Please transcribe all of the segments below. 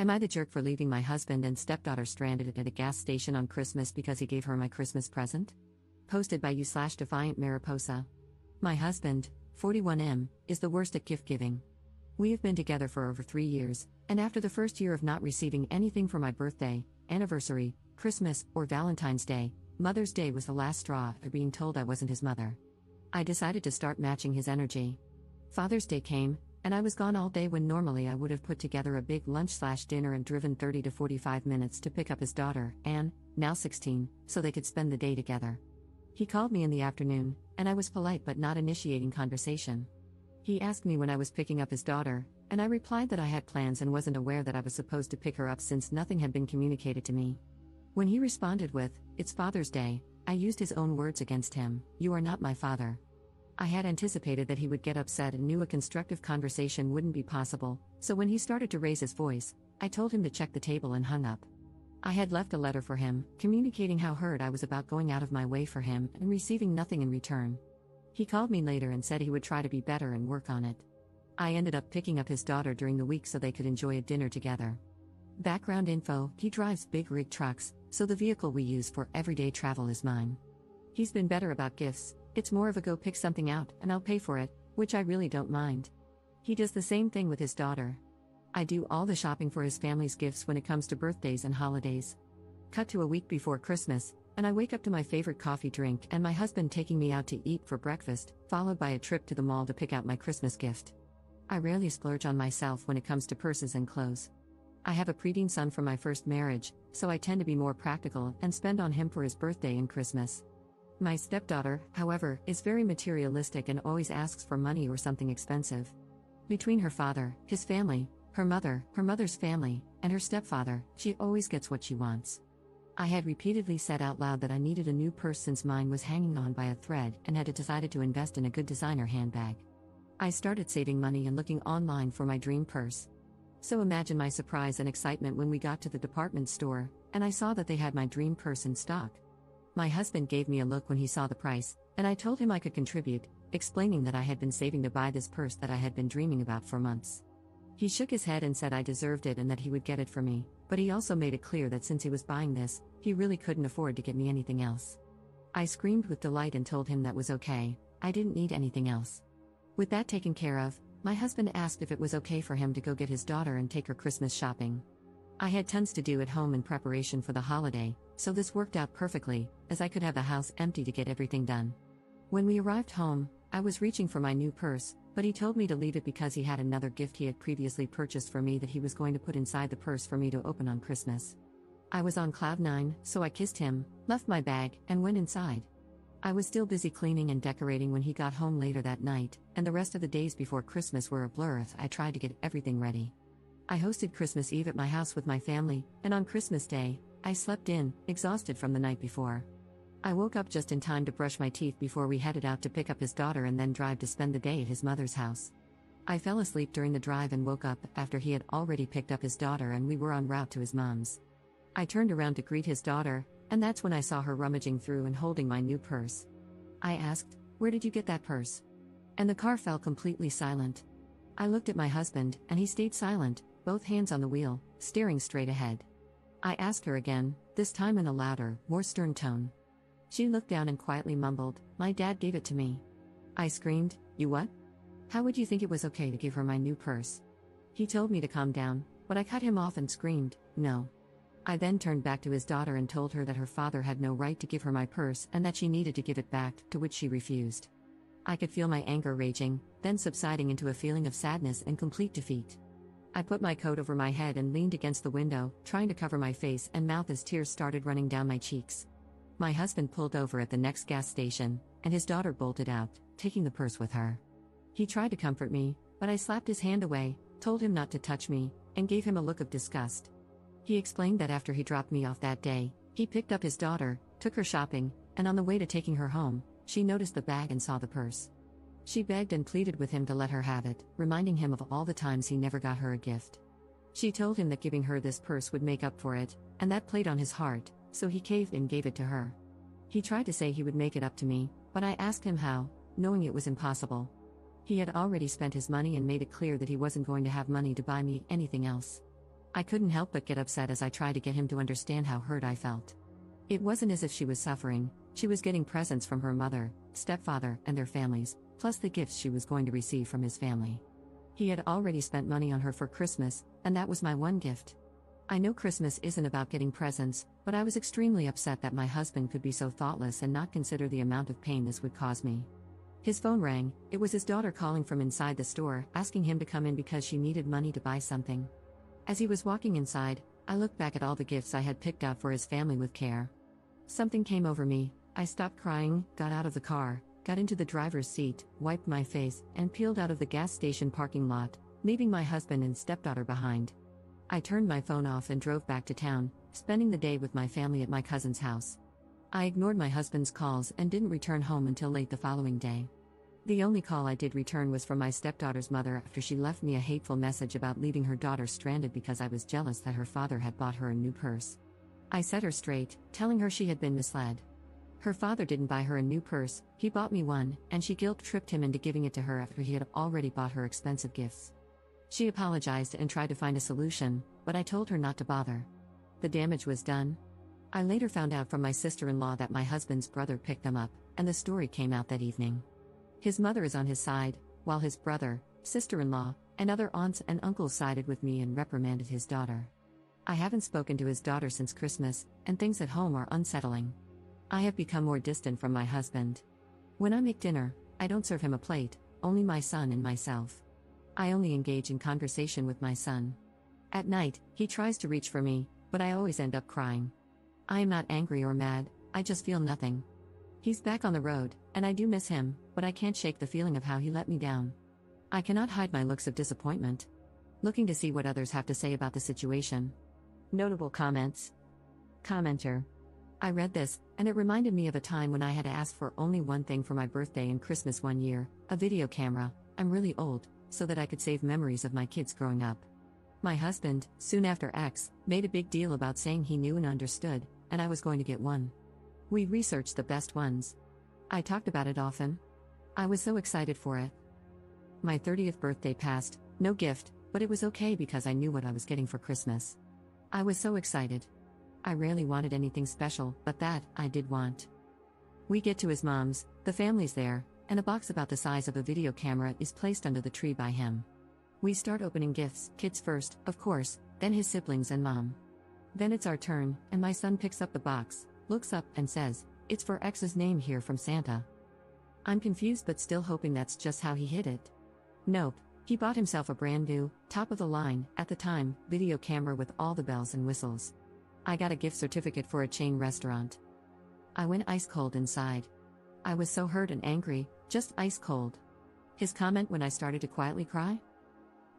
Am I the jerk for leaving my husband and stepdaughter stranded at a gas station on Christmas because he gave her my Christmas present? Posted by you/Defiant Mariposa. My husband, 41M, is the worst at gift giving. We have been together for over 3 years, and after the first year of not receiving anything for my birthday, anniversary, Christmas, or Valentine's Day, Mother's Day was the last straw after being told I wasn't his mother. I decided to start matching his energy. Father's Day came, and I was gone all day when normally I would have put together a big lunch/dinner and driven 30 to 45 minutes to pick up his daughter, Anne, now 16, so they could spend the day together. He called me in the afternoon, and I was polite but not initiating conversation. He asked me when I was picking up his daughter, and I replied that I had plans and wasn't aware that I was supposed to pick her up since nothing had been communicated to me. When he responded with, "It's Father's Day," I used his own words against him, "You are not my father." I had anticipated that he would get upset and knew a constructive conversation wouldn't be possible, so when he started to raise his voice, I told him to check the table and hung up. I had left a letter for him, communicating how hurt I was about going out of my way for him and receiving nothing in return. He called me later and said he would try to be better and work on it. I ended up picking up his daughter during the week so they could enjoy a dinner together. Background info: he drives big rig trucks, so the vehicle we use for everyday travel is mine. He's been better about gifts. It's more of a go pick something out and I'll pay for it, which I really don't mind. He does the same thing with his daughter. I do all the shopping for his family's gifts when it comes to birthdays and holidays. Cut to a week before Christmas, and I wake up to my favorite coffee drink and my husband taking me out to eat for breakfast, followed by a trip to the mall to pick out my Christmas gift. I rarely splurge on myself when it comes to purses and clothes. I have a preteen son from my first marriage, so I tend to be more practical and spend on him for his birthday and Christmas. My stepdaughter, however, is very materialistic and always asks for money or something expensive. Between her father, his family, her mother's family, and her stepfather, she always gets what she wants. I had repeatedly said out loud that I needed a new purse since mine was hanging on by a thread and had decided to invest in a good designer handbag. I started saving money and looking online for my dream purse. So imagine my surprise and excitement when we got to the department store, and I saw that they had my dream purse in stock. My husband gave me a look when he saw the price, and I told him I could contribute, explaining that I had been saving to buy this purse that I had been dreaming about for months. He shook his head and said I deserved it and that he would get it for me, but he also made it clear that since he was buying this, he really couldn't afford to get me anything else. I screamed with delight and told him that was okay, I didn't need anything else. With that taken care of, my husband asked if it was okay for him to go get his daughter and take her Christmas shopping. I had tons to do at home in preparation for the holiday, so this worked out perfectly, as I could have the house empty to get everything done. When we arrived home, I was reaching for my new purse, but he told me to leave it because he had another gift he had previously purchased for me that he was going to put inside the purse for me to open on Christmas. I was on cloud 9, so I kissed him, left my bag, and went inside. I was still busy cleaning and decorating when he got home later that night, and the rest of the days before Christmas were a blur as I tried to get everything ready. I hosted Christmas Eve at my house with my family, and on Christmas Day, I slept in, exhausted from the night before. I woke up just in time to brush my teeth before we headed out to pick up his daughter and then drive to spend the day at his mother's house. I fell asleep during the drive and woke up after he had already picked up his daughter and we were en route to his mom's. I turned around to greet his daughter, and that's when I saw her rummaging through and holding my new purse. I asked, "Where did you get that purse?" And the car fell completely silent. I looked at my husband, and he stayed silent, both hands on the wheel, staring straight ahead. I asked her again, this time in a louder, more stern tone. She looked down and quietly mumbled, "My dad gave it to me." I screamed, "You what? How would you think it was okay to give her my new purse?" He told me to calm down, but I cut him off and screamed, "No." I then turned back to his daughter and told her that her father had no right to give her my purse and that she needed to give it back, to which she refused. I could feel my anger raging, then subsiding into a feeling of sadness and complete defeat. I put my coat over my head and leaned against the window, trying to cover my face and mouth as tears started running down my cheeks. My husband pulled over at the next gas station, and his daughter bolted out, taking the purse with her. He tried to comfort me, but I slapped his hand away, told him not to touch me, and gave him a look of disgust. He explained that after he dropped me off that day, he picked up his daughter, took her shopping, and on the way to taking her home, she noticed the bag and saw the purse. She begged and pleaded with him to let her have it, reminding him of all the times he never got her a gift. She told him that giving her this purse would make up for it, and that played on his heart, so he caved and gave it to her. He tried to say he would make it up to me, but I asked him how, knowing it was impossible. He had already spent his money and made it clear that he wasn't going to have money to buy me anything else. I couldn't help but get upset as I tried to get him to understand how hurt I felt. It wasn't as if she was suffering, she was getting presents from her mother, stepfather, and their families, plus the gifts she was going to receive from his family. He had already spent money on her for Christmas, and that was my one gift. I know Christmas isn't about getting presents, but I was extremely upset that my husband could be so thoughtless and not consider the amount of pain this would cause me. His phone rang. It was his daughter calling from inside the store, asking him to come in because she needed money to buy something. As he was walking inside, I looked back at all the gifts I had picked out for his family with care. Something came over me. I stopped crying, got out of the car, got into the driver's seat, wiped my face, and peeled out of the gas station parking lot, leaving my husband and stepdaughter behind. I turned my phone off and drove back to town, spending the day with my family at my cousin's house. I ignored my husband's calls and didn't return home until late the following day. The only call I did return was from my stepdaughter's mother after she left me a hateful message about leaving her daughter stranded because I was jealous that her father had bought her a new purse. I set her straight, telling her she had been misled. Her father didn't buy her a new purse, he bought me one, and she guilt-tripped him into giving it to her after he had already bought her expensive gifts. She apologized and tried to find a solution, but I told her not to bother. The damage was done. I later found out from my sister-in-law that my husband's brother picked them up, and the story came out that evening. His mother is on his side, while his brother, sister-in-law, and other aunts and uncles sided with me and reprimanded his daughter. I haven't spoken to his daughter since Christmas, and things at home are unsettling. I have become more distant from my husband. When I make dinner, I don't serve him a plate, only my son and myself. I only engage in conversation with my son. At night, he tries to reach for me, but I always end up crying. I am not angry or mad, I just feel nothing. He's back on the road, and I do miss him, but I can't shake the feeling of how he let me down. I cannot hide my looks of disappointment. Looking to see what others have to say about the situation. Notable comments. Commenter. I read this, and it reminded me of a time when I had asked for only one thing for my birthday and Christmas one year, a video camera. I'm really old, so that I could save memories of my kids growing up. My husband, soon after X, made a big deal about saying he knew and understood, and I was going to get one. We researched the best ones. I talked about it often. I was so excited for it. My 30th birthday passed, no gift, but it was okay because I knew what I was getting for Christmas. I was so excited. I rarely wanted anything special, but that, I did want. We get to his mom's, the family's there, and a box about the size of a video camera is placed under the tree by him. We start opening gifts, kids first, of course, then his siblings and mom. Then it's our turn, and my son picks up the box, looks up, and says, "It's for X's name here from Santa." I'm confused but still hoping that's just how he hid it. Nope, he bought himself a brand new, top of the line, at the time, video camera with all the bells and whistles. I got a gift certificate for a chain restaurant. I went ice cold inside. I was so hurt and angry, just ice cold. His comment when I started to quietly cry?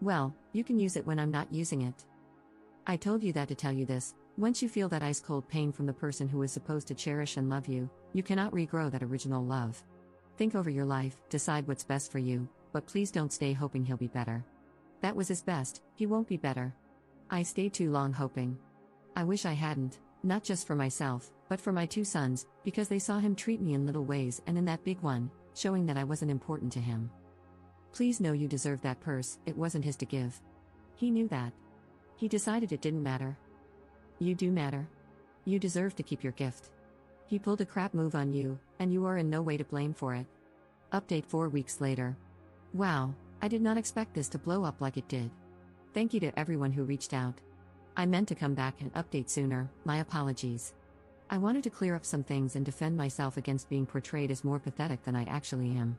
Well, you can use it when I'm not using it. I told you that to tell you this. Once you feel that ice cold pain from the person who is supposed to cherish and love you, you cannot regrow that original love. Think over your life, decide what's best for you, but please don't stay hoping he'll be better. That was his best, he won't be better. I stayed too long hoping. I wish I hadn't, not just for myself, but for my two sons, because they saw him treat me in little ways and in that big one, showing that I wasn't important to him. Please know you deserve that purse, it wasn't his to give. He knew that. He decided it didn't matter. You do matter. You deserve to keep your gift. He pulled a crap move on you, and you are in no way to blame for it. Update 4 weeks later. Wow, I did not expect this to blow up like it did. Thank you to everyone who reached out. I meant to come back and update sooner, my apologies. I wanted to clear up some things and defend myself against being portrayed as more pathetic than I actually am.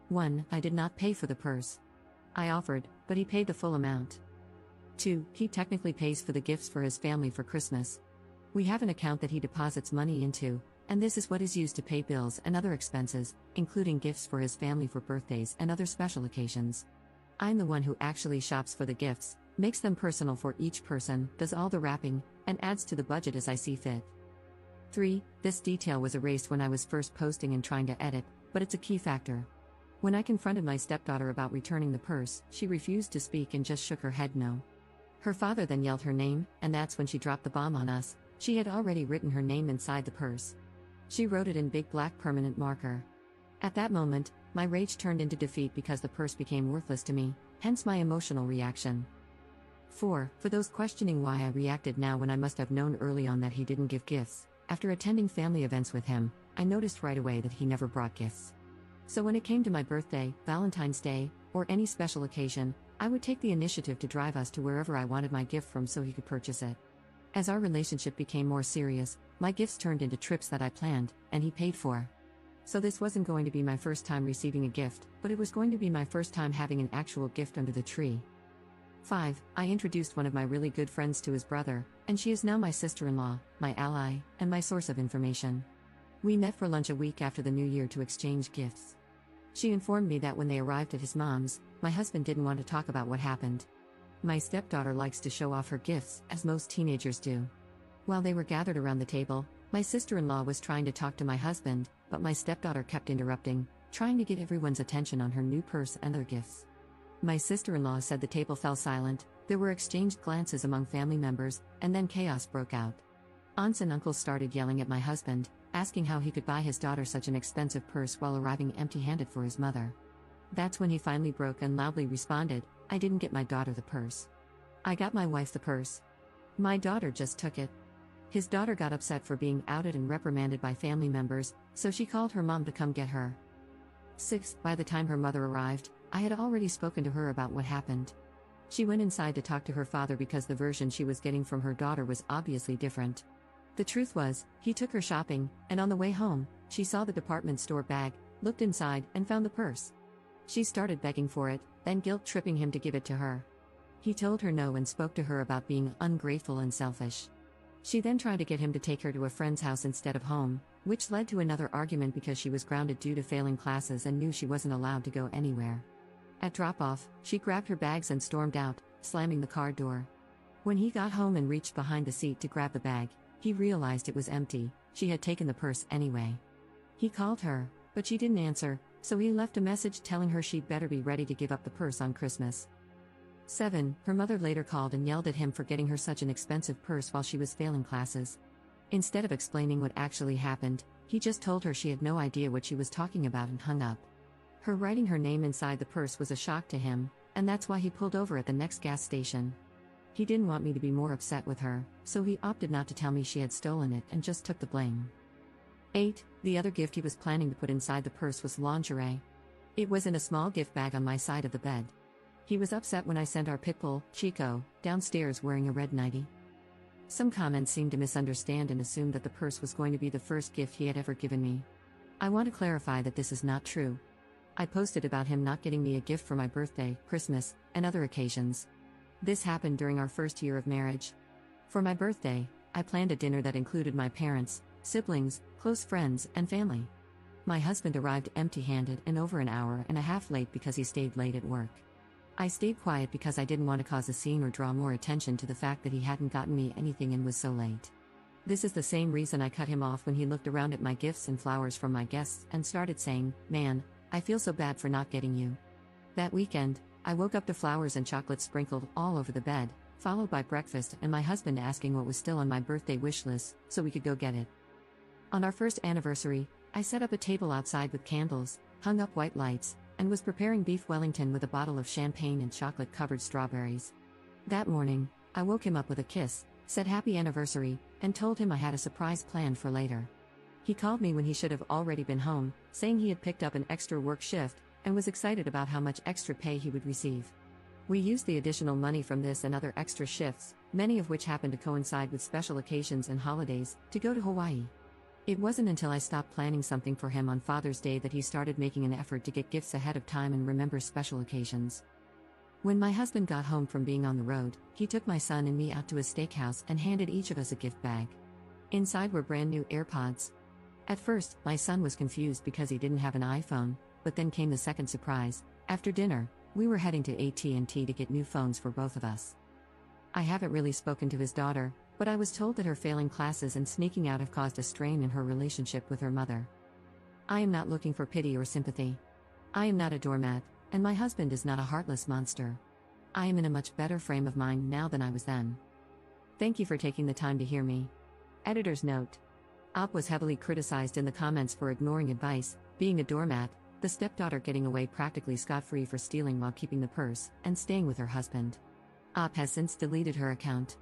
1. I did not pay for the purse. I offered, but he paid the full amount. 2. He technically pays for the gifts for his family for Christmas. We have an account that he deposits money into, and this is what is used to pay bills and other expenses, including gifts for his family for birthdays and other special occasions. I'm the one who actually shops for the gifts, makes them personal for each person, does all the wrapping, and adds to the budget as I see fit. 3. This detail was erased when I was first posting and trying to edit, but it's a key factor. When I confronted my stepdaughter about returning the purse, she refused to speak and just shook her head no. Her father then yelled her name, and that's when she dropped the bomb on us. She had already written her name inside the purse. She wrote it in big black permanent marker. At that moment, my rage turned into defeat because the purse became worthless to me, hence my emotional reaction. 4. For those questioning why I reacted now when I must have known early on that he didn't give gifts, after attending family events with him, I noticed right away that he never brought gifts. So when it came to my birthday, Valentine's Day, or any special occasion, I would take the initiative to drive us to wherever I wanted my gift from so he could purchase it. As our relationship became more serious, my gifts turned into trips that I planned, and he paid for. So this wasn't going to be my first time receiving a gift, but it was going to be my first time having an actual gift under the tree. 5. I introduced one of my really good friends to his brother, and she is now my sister-in-law, my ally, and my source of information. We met for lunch a week after the new year to exchange gifts. She informed me that when they arrived at his mom's, my husband didn't want to talk about what happened. My stepdaughter likes to show off her gifts, as most teenagers do. While they were gathered around the table, my sister-in-law was trying to talk to my husband, but my stepdaughter kept interrupting, trying to get everyone's attention on her new purse and their gifts. My sister-in-law said the table fell silent, there were exchanged glances among family members, and then chaos broke out. Aunts and uncles started yelling at my husband, asking how he could buy his daughter such an expensive purse while arriving empty-handed for his mother. That's when he finally broke and loudly responded, "I didn't get my daughter the purse. I got my wife the purse. My daughter just took it." His daughter got upset for being outed and reprimanded by family members, so she called her mom to come get her. 6. By the time her mother arrived, I had already spoken to her about what happened. She went inside to talk to her father because the version she was getting from her daughter was obviously different. The truth was, he took her shopping, and on the way home, she saw the department store bag, looked inside, and found the purse. She started begging for it, then guilt-tripping him to give it to her. He told her no and spoke to her about being ungrateful and selfish. She then tried to get him to take her to a friend's house instead of home, which led to another argument because she was grounded due to failing classes and knew she wasn't allowed to go anywhere. At drop-off, she grabbed her bags and stormed out, slamming the car door. When he got home and reached behind the seat to grab the bag, he realized it was empty. She had taken the purse anyway. He called her, but she didn't answer, so he left a message telling her she'd better be ready to give up the purse on Christmas. 7. Her mother later called and yelled at him for getting her such an expensive purse while she was failing classes. Instead of explaining what actually happened, he just told her she had no idea what she was talking about and hung up. Her writing her name inside the purse was a shock to him, and that's why he pulled over at the next gas station. He didn't want me to be more upset with her, so he opted not to tell me she had stolen it and just took the blame. 8. The other gift he was planning to put inside the purse was lingerie. It was in a small gift bag on my side of the bed. He was upset when I sent our pit bull, Chico, downstairs wearing a red nightie. Some comments seemed to misunderstand and assume that the purse was going to be the first gift he had ever given me. I want to clarify that this is not true. I posted about him not getting me a gift for my birthday, Christmas, and other occasions. This happened during our first year of marriage. For my birthday, I planned a dinner that included my parents, siblings, close friends, and family. My husband arrived empty-handed and over an hour and a half late because he stayed late at work. I stayed quiet because I didn't want to cause a scene or draw more attention to the fact that he hadn't gotten me anything and was so late. This is the same reason I cut him off when he looked around at my gifts and flowers from my guests and started saying, "Man, I feel so bad for not getting you." That weekend, I woke up to flowers and chocolate sprinkled all over the bed, followed by breakfast and my husband asking what was still on my birthday wish list so we could go get it. On our first anniversary, I set up a table outside with candles, hung up white lights, and was preparing beef Wellington with a bottle of champagne and chocolate-covered strawberries. That morning, I woke him up with a kiss, said happy anniversary, and told him I had a surprise planned for later. He called me when he should have already been home, saying he had picked up an extra work shift, and was excited about how much extra pay he would receive. We used the additional money from this and other extra shifts, many of which happened to coincide with special occasions and holidays, to go to Hawaii. It wasn't until I stopped planning something for him on Father's Day that he started making an effort to get gifts ahead of time and remember special occasions. When my husband got home from being on the road, he took my son and me out to a steakhouse and handed each of us a gift bag. Inside were brand new AirPods. At first, my son was confused because he didn't have an iPhone, but then came the second surprise. After dinner, we were heading to AT&T to get new phones for both of us. I haven't really spoken to his daughter, but I was told that her failing classes and sneaking out have caused a strain in her relationship with her mother. I am not looking for pity or sympathy. I am not a doormat, and my husband is not a heartless monster. I am in a much better frame of mind now than I was then. Thank you for taking the time to hear me. Editor's note. Op was heavily criticized in the comments for ignoring advice, being a doormat, the stepdaughter getting away practically scot-free for stealing while keeping the purse, and staying with her husband. AITAH has since deleted her account.